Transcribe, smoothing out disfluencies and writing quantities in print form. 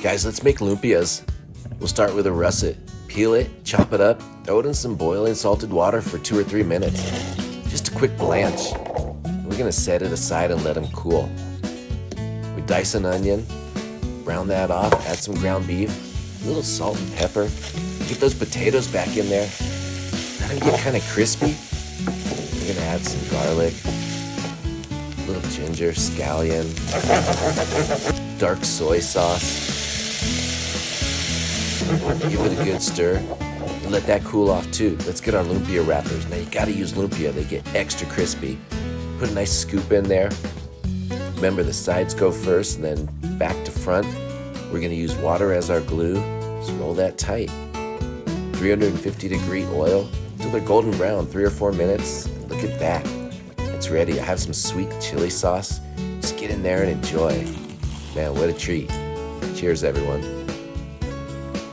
Guys, let's make lumpias. We'll start with a russet. Peel it, chop it up, throw it in some boiling salted water for 2 or 3 minutes. Just a quick blanch. We're gonna set it aside and let them cool. We dice an onion, brown that off, add some ground beef, a little salt and pepper. Get those potatoes back in there. Let them get kind of crispy. We're gonna add some garlic, a little ginger, scallion, dark soy sauce. Give it a good stir and let that cool off too. Let's get our lumpia wrappers. Now you gotta use lumpia, they get extra crispy. Put a nice scoop in there. Remember, the sides go first and then back to front. We're gonna use water as our glue. Just roll that tight. 350-degree oil until they're golden brown, 3 or 4 minutes. Look at that. It's ready. I have some sweet chili sauce. Just get in there and enjoy. Man, what a treat. Cheers, everyone.